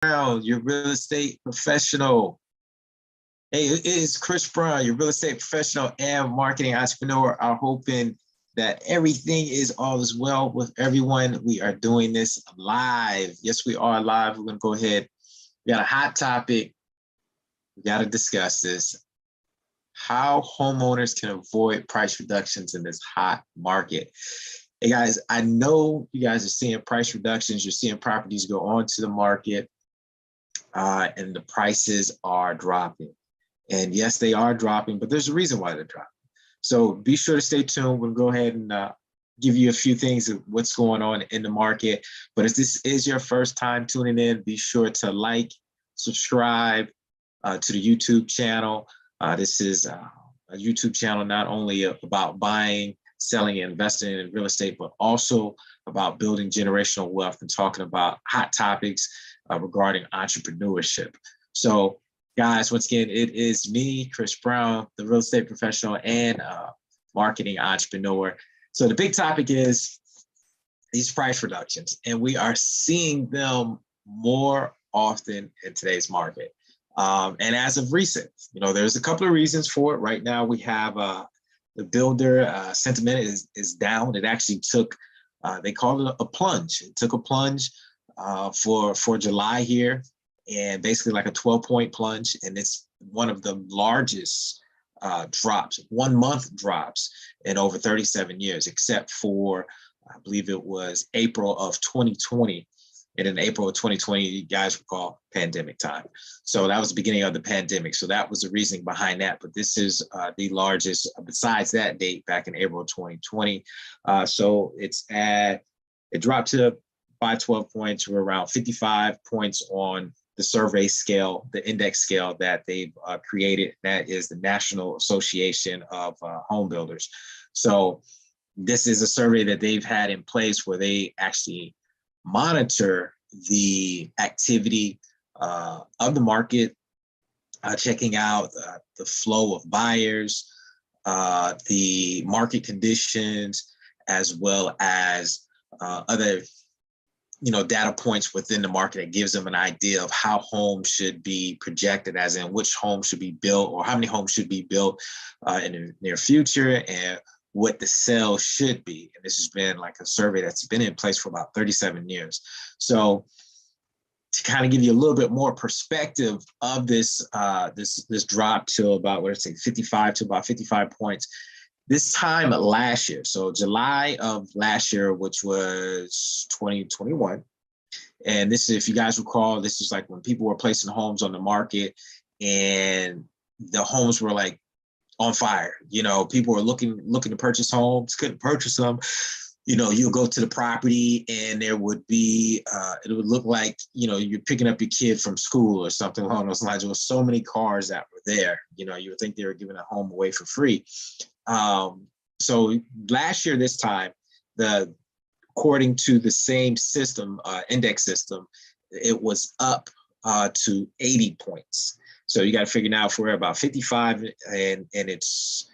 Brown, your real estate professional. Hey, it is Chris Brown, your real estate professional and marketing entrepreneur. I'm hoping that everything is all is well with everyone. We are doing this live. Yes, we are live. We're going to go ahead. We got a hot topic. We got to discuss this. How homeowners can avoid price reductions in this hot market. Hey guys, I know you guys are seeing price reductions. You're seeing properties go onto the market and the prices are dropping. And yes, they are dropping, but there's a reason why they're dropping. So be sure to stay tuned. We'll go ahead and give you a few things of what's going on in the market. But if this is your first time tuning in, be sure to like, subscribe to the YouTube channel. This is a YouTube channel not only about buying, selling, and investing in real estate, but also about building generational wealth and talking about hot topics regarding entrepreneurship. So guys, once again, it is me, Chris Brown, the real estate professional and marketing entrepreneur. So the big topic is these price reductions, and we are seeing them more often in today's market. And as of recent, there's a couple of reasons for it. Right now, we have the builder sentiment is down. It actually took, they call it a plunge. It took a plunge for July here, and basically like a 12-point plunge. And it's one of the largest drops, 1 month drops in over 37 years, except for, I believe it was April of 2020. And in April of 2020, you guys recall pandemic time. So that was the beginning of the pandemic. So that was the reasoning behind that. But this is the largest besides that date back in April of 2020. So it dropped by 12 points to around 55 points on the survey scale, the index scale that they've created. That is the National Association of Home Builders. So this is a survey that they've had in place where they actually monitor the activity of the market, checking out the flow of buyers, the market conditions, as well as other data points within the market that gives them an idea of how homes should be projected, as in which homes should be built or how many homes should be built in the near future, and what the sales should be. And this has been like a survey that's been in place for about 37 years. So to kind of give you a little bit more perspective of this this drop to about, 55 to about 55 points. This time last year, so July of last year, which was 2021. And this is, if you guys recall, this is like when people were placing homes on the market and the homes were like on fire. People were looking to purchase homes, couldn't purchase them. You'll go to the property and there would be, it would look like, you're picking up your kid from school or something along those lines. There were so many cars that were there. You would think they were giving a home away for free. So last year, this time, according to the same system, index system, it was up to 80 points. So you got to figure now if we're about 55 and it's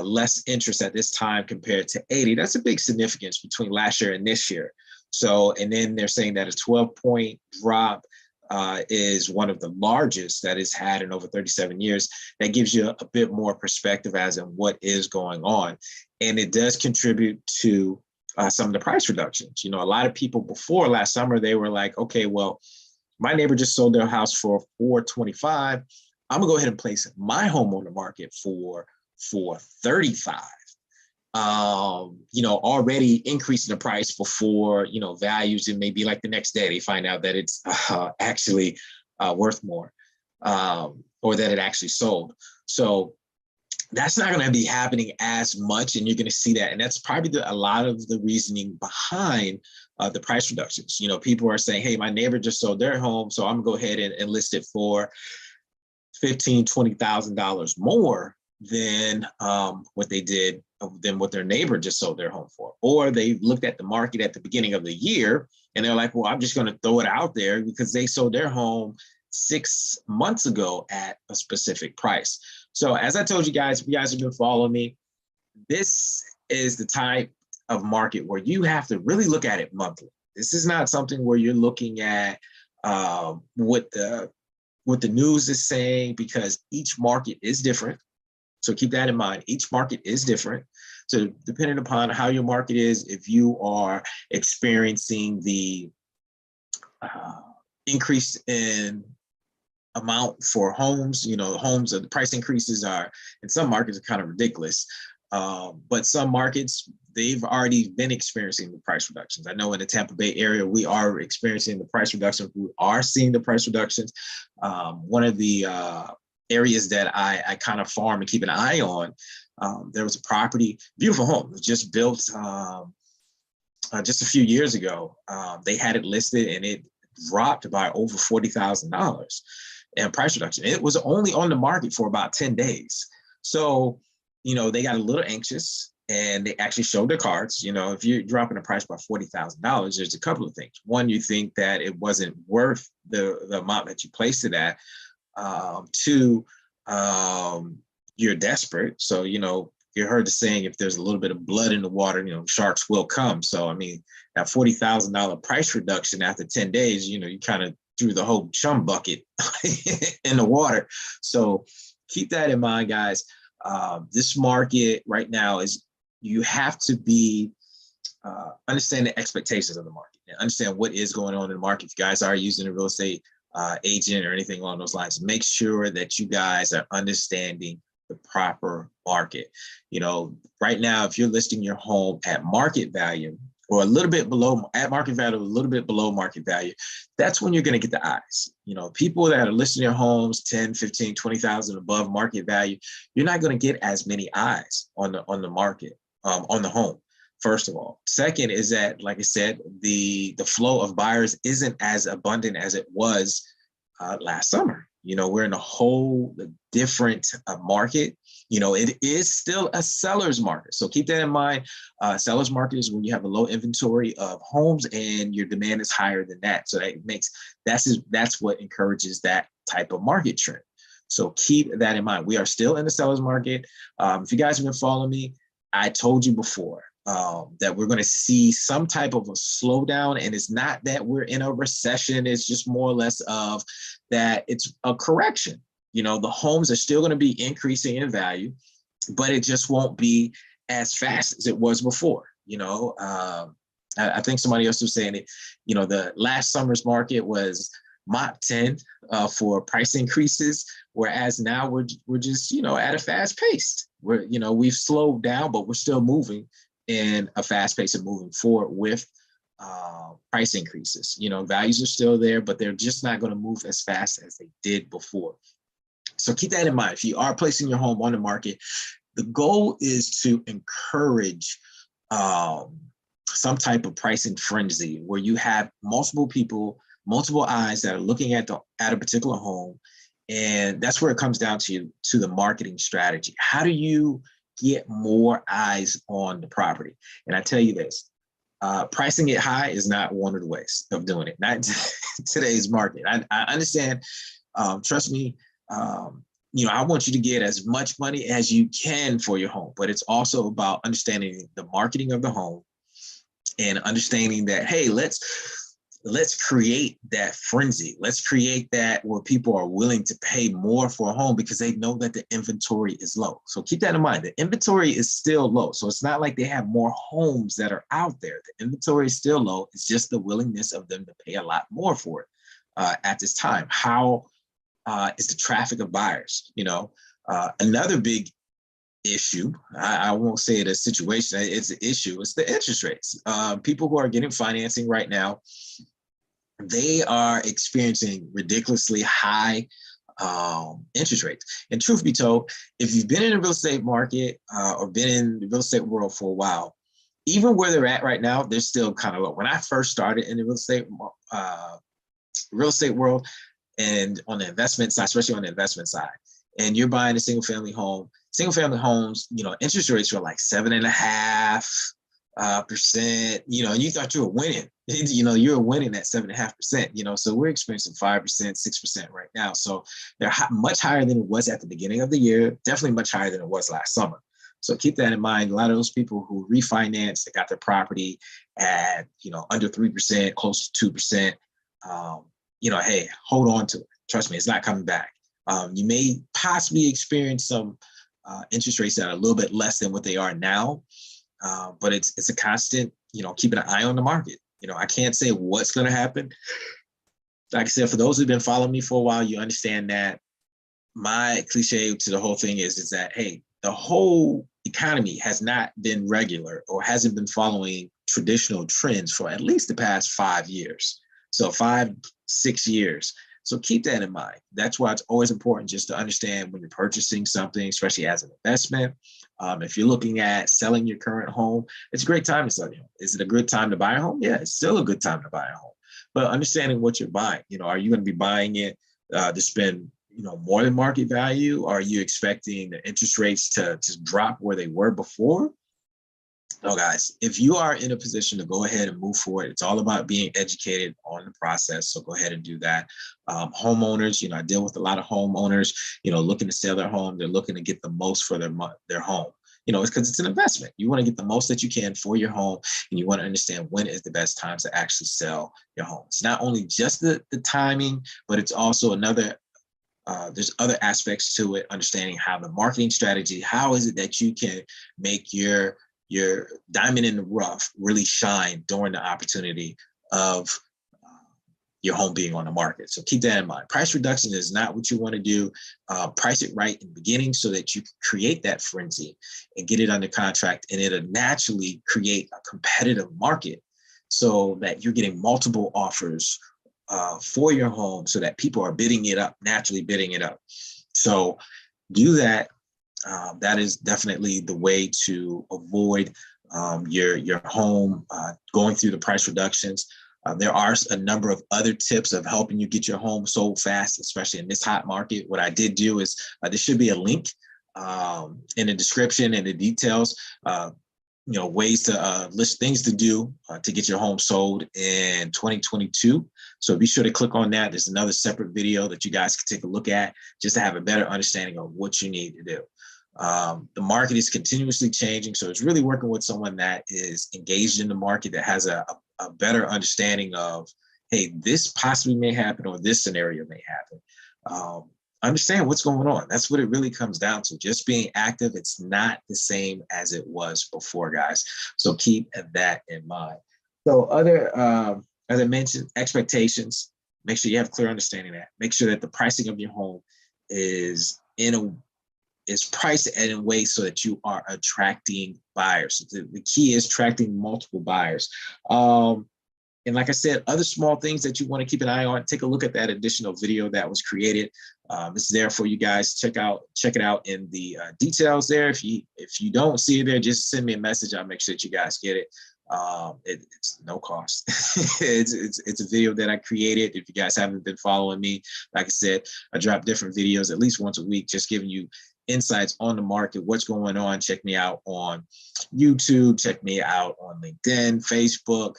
less interest at this time compared to 80, that's a big significance between last year and this year. So, and then they're saying that a 12-point drop is one of the largest that it's had in over 37 years. That gives you a bit more perspective as in what is going on. And it does contribute to some of the price reductions. A lot of people before last summer, they were like, okay, well, my neighbor just sold their house for $425. I'm gonna go ahead and place my home on the market for $35. Already increasing the price before, values, and maybe like the next day they find out that it's actually worth more, or that it actually sold. So that's not going to be happening as much, and you're going to see that. And that's probably a lot of the reasoning behind the price reductions. People are saying, hey, my neighbor just sold their home, so I'm going to go ahead and list it for $15,000, $20,000 more than what they did, than what their neighbor just sold their home for. Or they looked at the market at the beginning of the year and they're like, well, I'm just going to throw it out there because they sold their home 6 months ago at a specific price. So as I told you guys, if you guys have been following me, this is the type of market where you have to really look at it monthly. This is not something where you're looking at what the news is saying, because each market is different. So keep that in mind. Each market is different. So depending upon how your market is, if you are experiencing the increase in amount for homes, the price increases are, in some markets, are kind of ridiculous. But some markets, they've already been experiencing the price reductions. I know in the Tampa Bay area, we are experiencing the price reductions. We are seeing the price reductions. One of the areas that I kind of farm and keep an eye on, there was a property, beautiful home, it was just built just a few years ago. They had it listed and it dropped by over $40,000 in price reduction. It was only on the market for about 10 days. So, they got a little anxious and they actually showed their cards. If you're dropping the price by $40,000, there's a couple of things. One, you think that it wasn't worth the amount that you placed it at. Two, you're desperate. So, you heard the saying, if there's a little bit of blood in the water, sharks will come. So, I mean, that $40,000 price reduction after 10 days, you kind of threw the whole chum bucket in the water. So keep that in mind, guys. This market right now is, you have to be understand the expectations of the market and understand what is going on in the market. If you guys are using a real estate agent or anything along those lines, make sure that you guys are understanding the proper market. Right now, if you're listing your home at market value or a little bit below at market value, a little bit below market value, that's when you're going to get the eyes. People that are listing their homes 10, 15, 20,000 above market value, you're not going to get as many eyes on the market, on the home. First of all. Second is that, like I said, the flow of buyers isn't as abundant as it was last summer. We're in a whole different market. It is still a seller's market. So keep that in mind. Seller's market is when you have a low inventory of homes and your demand is higher than that. So that's what encourages that type of market trend. So keep that in mind. We are still in the seller's market. If you guys have been following me, I told you before that we're going to see some type of a slowdown, and it's not that we're in a recession. It's just more or less of that it's a correction. The homes are still going to be increasing in value, but it just won't be as fast as it was before. I think somebody else was saying it, the last summer's market was Mach 10 for price increases, whereas now we're just, at a fast pace. We've slowed down, but we're still moving in a fast pace and moving forward with price increases. Values are still there, but they're just not going to move as fast as they did before. So keep that in mind. If you are placing your home on the market, the goal is to encourage some type of pricing frenzy where you have multiple people, multiple eyes that are looking at a particular home. And that's where it comes down to the marketing strategy. How do you get more eyes on the property? And I tell you this, pricing it high is not one of the ways of doing it, not in today's market. I understand, trust me, I want you to get as much money as you can for your home, but it's also about understanding the marketing of the home and understanding that, hey, let's create that frenzy. Let's create that where people are willing to pay more for a home because they know that the inventory is low. So keep that in mind. The inventory is still low. So it's not like they have more homes that are out there. The inventory is still low. It's just the willingness of them to pay a lot more for it at this time. How is the traffic of buyers? Another big issue, I won't say it a situation, it's an issue, it's the interest rates. People who are getting financing right now, they are experiencing ridiculously high interest rates. And truth be told, if you've been in the real estate market or been in the real estate world for a while, even where they're at right now, they're still kind of low. When I first started in the real estate world and on the investment side, especially on the investment side, and you're buying a single family homes, interest rates were like 7.5%, and you thought you were winning. You were winning at 7.5%, so we're experiencing 5%, 6% right now. So they're much higher than it was at the beginning of the year, definitely much higher than it was last summer. So keep that in mind. A lot of those people who refinance, they got their property at, under 3%, close to 2%. hey, hold on to it. Trust me, it's not coming back. You may possibly experience some interest rates that are a little bit less than what they are now, but it's a constant, keeping an eye on the market. I can't say what's going to happen. Like I said, for those who've been following me for a while, you understand that my cliche to the whole thing is that, hey, the whole economy has not been regular or hasn't been following traditional trends for at least the past 5 years. So 5, 6 years. So keep that in mind. That's why it's always important just to understand when you're purchasing something, especially as an investment. If you're looking at selling your current home, it's a great time to sell your home. Is it a good time to buy a home? Yeah, it's still a good time to buy a home. But understanding what you're buying, are you going to be buying it to spend more than market value? Are you expecting the interest rates to just drop where they were before? No, guys, if you are in a position to go ahead and move forward, it's all about being educated on the process. So go ahead and do that. Homeowners, I deal with a lot of homeowners, looking to sell their home. They're looking to get the most for their home. It's because it's an investment. You want to get the most that you can for your home, and you want to understand when is the best time to actually sell your home. It's not only just the timing, but it's also there's other aspects to it, understanding how the marketing strategy, how is it that you can make your diamond in the rough really shine during the opportunity of your home being on the market. So keep that in mind. Price reduction is not what you want to do. Price it right in the beginning so that you can create that frenzy and get it under contract, and it'll naturally create a competitive market so that you're getting multiple offers for your home so that people are naturally bidding it up. So do that. That is definitely the way to avoid your home going through the price reductions. There are a number of other tips of helping you get your home sold fast, especially in this hot market. What I did do is there should be a link in the description and the details, ways to list things to do to get your home sold in 2022. So be sure to click on that. There's another separate video that you guys can take a look at just to have a better understanding of what you need to do. The market is continuously changing. So it's really working with someone that is engaged in the market, that has a better understanding of, hey, this possibly may happen or this scenario may happen. Understand what's going on. That's what it really comes down to. Just being active. It's not the same as it was before, guys. So keep that in mind. So as I mentioned, expectations, make sure you have clear understanding of that. Make sure that the pricing of your home is priced in a way so that you are attracting buyers. The key is attracting multiple buyers. And like I said, other small things that you want to keep an eye on, take a look at that additional video that was created. It's there for you guys. Check it out in the details there. If you don't see it there, just send me a message. I'll make sure that you guys get it. It's no cost. it's a video that I created. If you guys haven't been following me, like I said, I drop different videos at least once a week, just giving you insights on the market, what's going on. Check me out on YouTube. Check me out on LinkedIn, Facebook,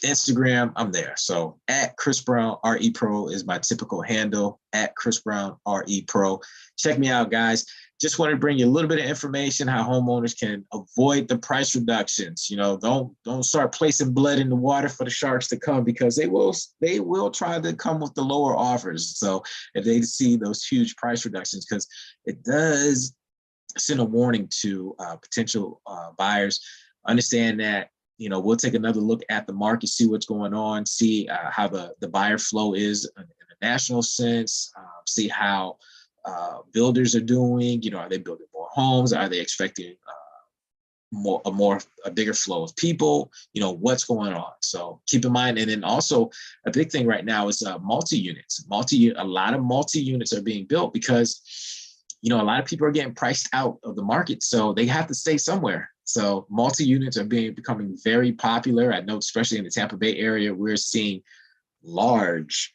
Instagram. I'm there. So at Chris Brown RE Pro is my typical handle, at Chris Brown RE Pro. Check me out, guys. Just wanted to bring you a little bit of information how homeowners can avoid the price reductions. Don't start placing blood in the water for the sharks to come, because they will try to come with the lower offers. So if they see those huge price reductions, because it does send a warning to potential buyers. Understand that we'll take another look at the market, see what's going on, see how the buyer flow is in a national sense, see how builders are doing. Are they building more homes? Are they expecting a bigger flow of people? What's going on? So keep in mind. And then also a big thing right now is multi-units. A lot of multi-units are being built because a lot of people are getting priced out of the market, so they have to stay somewhere. So multi-units are becoming very popular. I know, especially in the Tampa Bay area, we're seeing large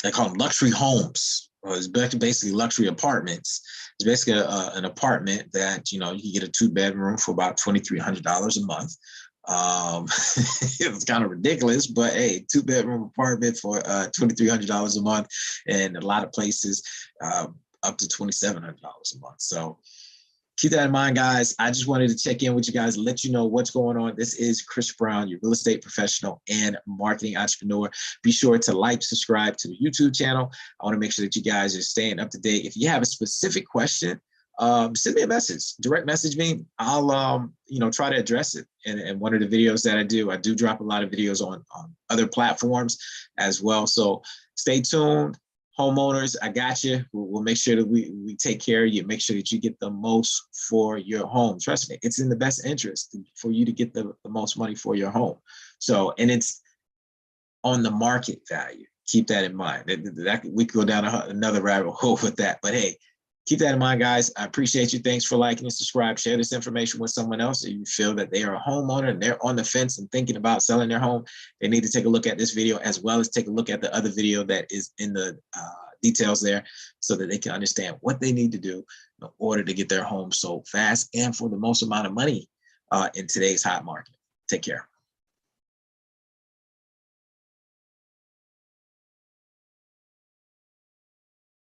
they call them luxury homes. It's basically luxury apartments. It's basically an apartment that, you can get a 2-bedroom for about $2,300 a month. It's kind of ridiculous, but hey, 2-bedroom apartment for $2,300 a month, and a lot of places up to $2,700 a month. So keep that in mind, guys. I just wanted to check in with you guys, let you know what's going on. This is Chris Brown, your real estate professional and marketing entrepreneur. Be sure to like, subscribe to the YouTube channel. I want to make sure that you guys are staying up to date. If you have a specific question, send me a message, direct message me. I'll, try to address it. And one of the videos that I do drop a lot of videos on other platforms as well. So stay tuned. Homeowners, I got you. We'll make sure that we take care of you, make sure that you get the most for your home. Trust me, it's in the best interest for you to get the most money for your home. So, and it's on the market value. Keep that in mind. We could go down another rabbit hole with that, but hey, keep that in mind, guys. I appreciate you. Thanks for liking and subscribe. Share this information with someone else. If you feel that they are a homeowner and they're on the fence and thinking about selling their home, they need to take a look at this video, as well as take a look at the other video that is in the details there, so that they can understand what they need to do in order to get their home sold fast and for the most amount of money in today's hot market. Take care.